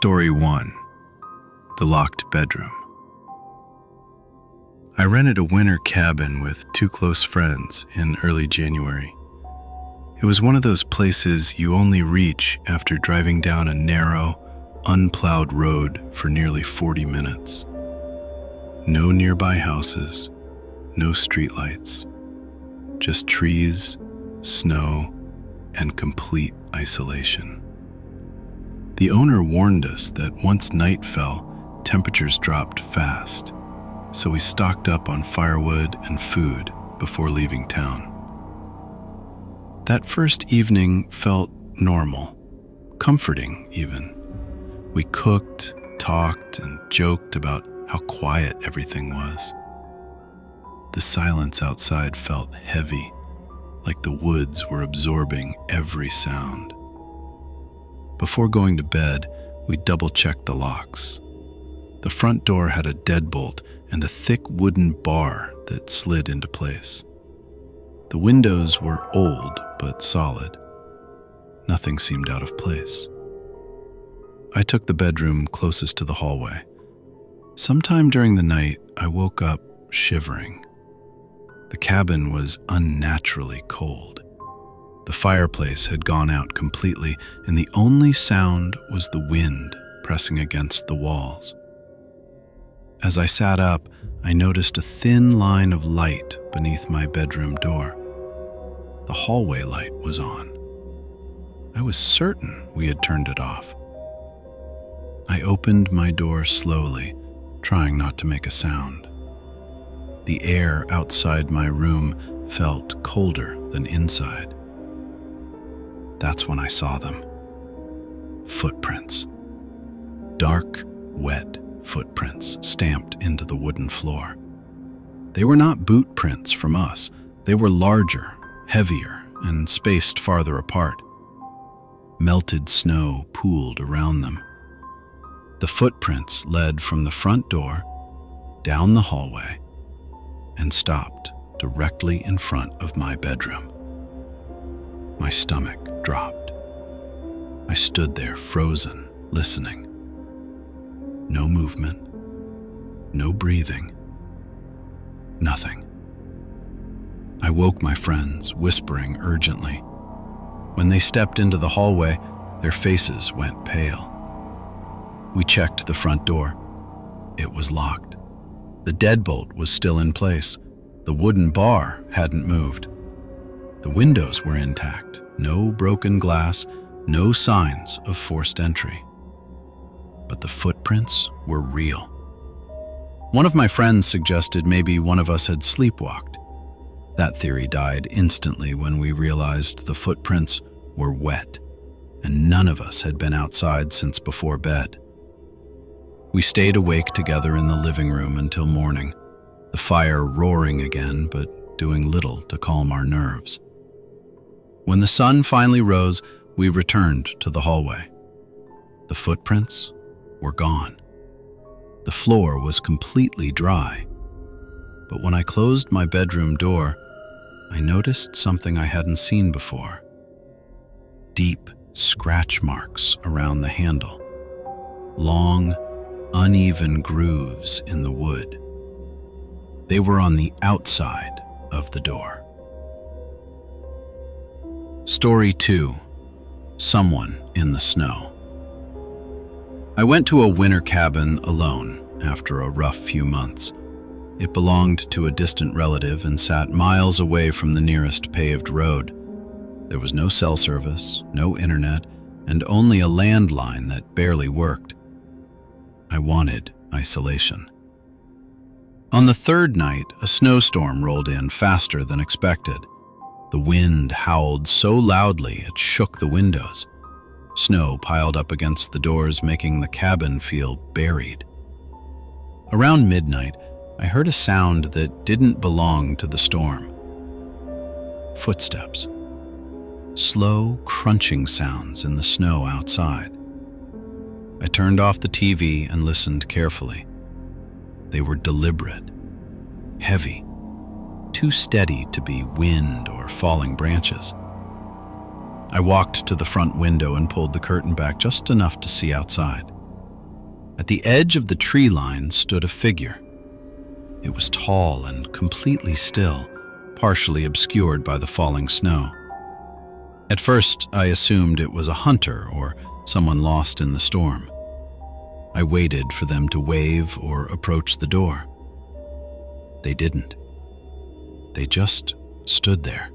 Story 1. The Locked Bedroom. I rented a winter cabin with two close friends in early January. It was one of those places you only reach after driving down a narrow, unplowed road for nearly 40 minutes. No nearby houses, no streetlights, just trees, snow, and complete isolation. The owner warned us that once night fell, temperatures dropped fast, so we stocked up on firewood and food before leaving town. That first evening felt normal, comforting even. We cooked, talked, and joked about how quiet everything was. The silence outside felt heavy, like the woods were absorbing every sound. Before going to bed, we double-checked the locks. The front door had a deadbolt and a thick wooden bar that slid into place. The windows were old but solid. Nothing seemed out of place. I took the bedroom closest to the hallway. Sometime during the night, I woke up shivering. The cabin was unnaturally cold. The fireplace had gone out completely, and the only sound was the wind pressing against the walls. As I sat up, I noticed a thin line of light beneath my bedroom door. The hallway light was on. I was certain we had turned it off. I opened my door slowly, trying not to make a sound. The air outside my room felt colder than inside. That's when I saw them. Footprints. Dark, wet footprints stamped into the wooden floor. They were not boot prints from us. They were larger, heavier, and spaced farther apart. Melted snow pooled around them. The footprints led from the front door, down the hallway, and stopped directly in front of my bedroom. My stomach dropped. I stood there frozen, listening. No movement, no breathing, nothing. I woke my friends, whispering urgently. When they stepped into the hallway, their faces went pale. We checked the front door. It was locked. The deadbolt was still in place. The wooden bar hadn't moved. The windows were intact. No broken glass, no signs of forced entry. But the footprints were real. One of my friends suggested maybe one of us had sleepwalked. That theory died instantly when we realized the footprints were wet, and none of us had been outside since before bed. We stayed awake together in the living room until morning, the fire roaring again but doing little to calm our nerves. When the sun finally rose, we returned to the hallway. The footprints were gone. The floor was completely dry. But when I closed my bedroom door, I noticed something I hadn't seen before. Deep scratch marks around the handle. Long, uneven grooves in the wood. They were on the outside of the door. Story 2. Someone in the snow. I went to a winter cabin alone after a rough few months. It belonged to a distant relative and sat miles away from the nearest paved road. There was no cell service, no internet, and only a landline that barely worked. I wanted isolation. On the third night, a snowstorm rolled in faster than expected. The wind howled so loudly it shook the windows. Snow piled up against the doors, making the cabin feel buried. Around midnight, I heard a sound that didn't belong to the storm. Footsteps. Slow, crunching sounds in the snow outside. I turned off the TV and listened carefully. They were deliberate, heavy, too steady to be wind or falling branches. I walked to the front window and pulled the curtain back just enough to see outside. At the edge of the tree line stood a figure. It was tall and completely still, partially obscured by the falling snow. At first, I assumed it was a hunter or someone lost in the storm. I waited for them to wave or approach the door. They didn't. They just stood there.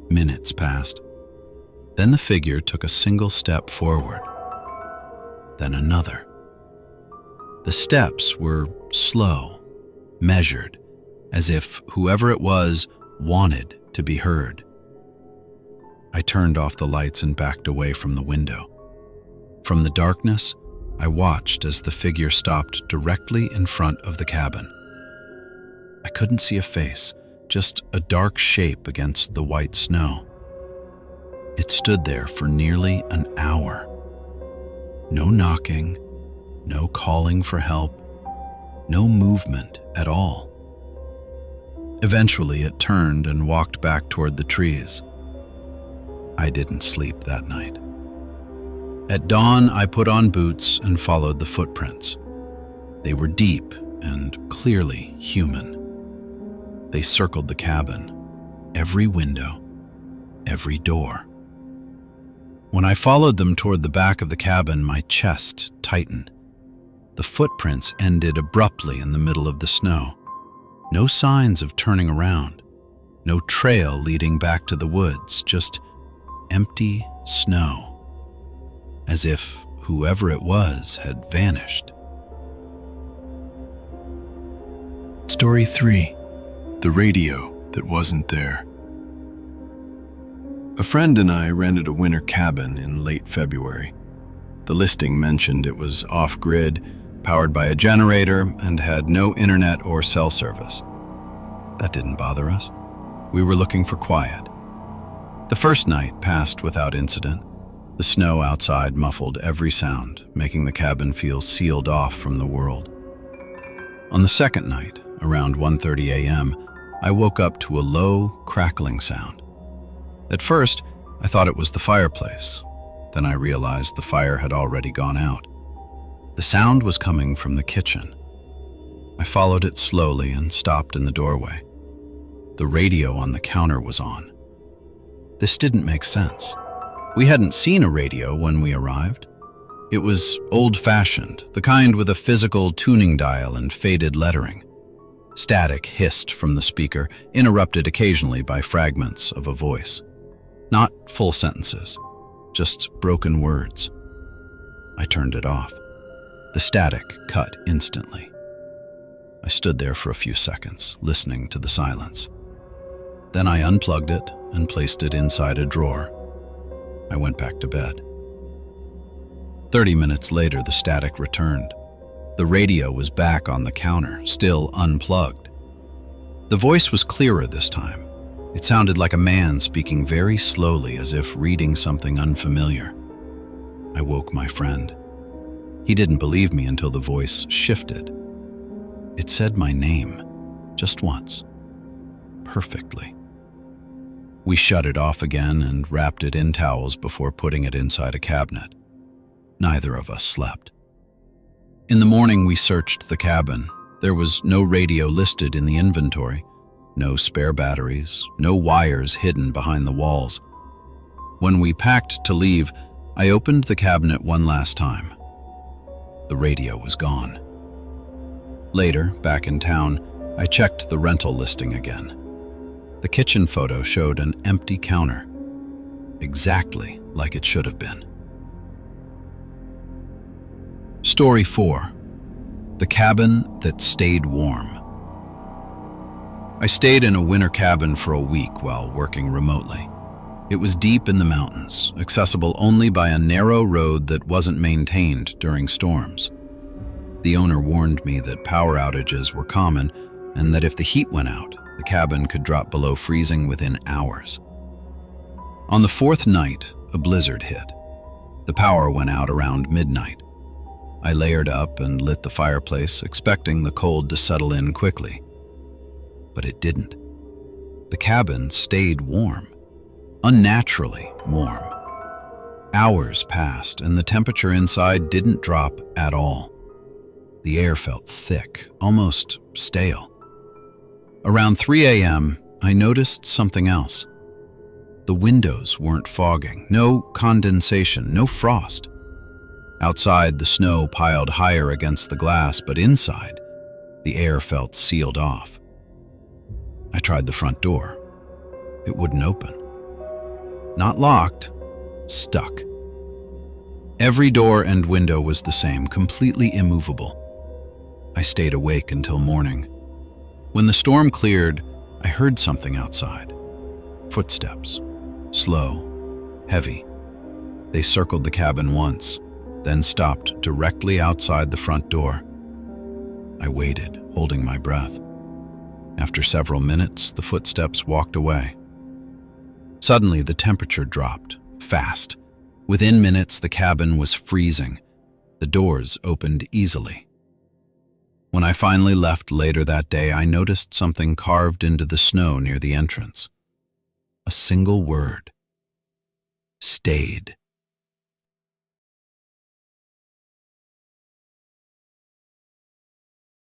Minutes passed. Then the figure took a single step forward, then another. The steps were slow, measured, as if whoever it was wanted to be heard. I turned off the lights and backed away from the window. From the darkness, I watched as the figure stopped directly in front of the cabin. I couldn't see a face, just a dark shape against the white snow. It stood there for nearly an hour. No knocking, no calling for help, no movement at all. Eventually, it turned and walked back toward the trees. I didn't sleep that night. At dawn, I put on boots and followed the footprints. They were deep and clearly human. They circled the cabin, every window, every door. When I followed them toward the back of the cabin, my chest tightened. The footprints ended abruptly in the middle of the snow. No signs of turning around, no trail leading back to the woods, just empty snow, as if whoever it was had vanished. Story 3. The radio that wasn't there. A friend and I rented a winter cabin in late February. The listing mentioned it was off-grid, powered by a generator, and had no internet or cell service. That didn't bother us. We were looking for quiet. The first night passed without incident. The snow outside muffled every sound, making the cabin feel sealed off from the world. On the second night, around 1:30 a.m., I woke up to a low, crackling sound. At first, I thought it was the fireplace. Then I realized the fire had already gone out. The sound was coming from the kitchen. I followed it slowly and stopped in the doorway. The radio on the counter was on. This didn't make sense. We hadn't seen a radio when we arrived. It was old-fashioned, the kind with a physical tuning dial and faded lettering. Static hissed from the speaker, interrupted occasionally by fragments of a voice. Not full sentences, just broken words. I turned it off. The static cut instantly. I stood there for a few seconds, listening to the silence. Then I unplugged it and placed it inside a drawer. I went back to bed. 30 minutes later, the static returned. The radio was back on the counter, still unplugged. The voice was clearer this time. It sounded like a man speaking very slowly, as if reading something unfamiliar. I woke my friend. He didn't believe me until the voice shifted. It said my name, just once, perfectly. We shut it off again and wrapped it in towels before putting it inside a cabinet. Neither of us slept. In the morning, we searched the cabin. There was no radio listed in the inventory, no spare batteries, no wires hidden behind the walls. When we packed to leave, I opened the cabinet one last time. The radio was gone. Later, back in town, I checked the rental listing again. The kitchen photo showed an empty counter, exactly like it should have been. Story 4. The cabin that stayed warm. I stayed in a winter cabin for a week while working remotely. It was deep in the mountains, accessible only by a narrow road that wasn't maintained during storms. The owner warned me that power outages were common and that if the heat went out, the cabin could drop below freezing within hours. On the fourth night, a blizzard hit. The power went out around midnight. I layered up and lit the fireplace, expecting the cold to settle in quickly. But it didn't. The cabin stayed warm, unnaturally warm. Hours passed, and the temperature inside didn't drop at all. The air felt thick, almost stale. Around 3 a.m., I noticed something else. The windows weren't fogging, no condensation, no frost. Outside, the snow piled higher against the glass, but inside, the air felt sealed off. I tried the front door. It wouldn't open. Not locked, stuck. Every door and window was the same, completely immovable. I stayed awake until morning. When the storm cleared, I heard something outside. Footsteps. Slow. Heavy. They circled the cabin once, then stopped directly outside the front door. I waited, holding my breath. After several minutes, the footsteps walked away. Suddenly, the temperature dropped, fast. Within minutes, the cabin was freezing. The doors opened easily. When I finally left later that day, I noticed something carved into the snow near the entrance. A single word. Stayed.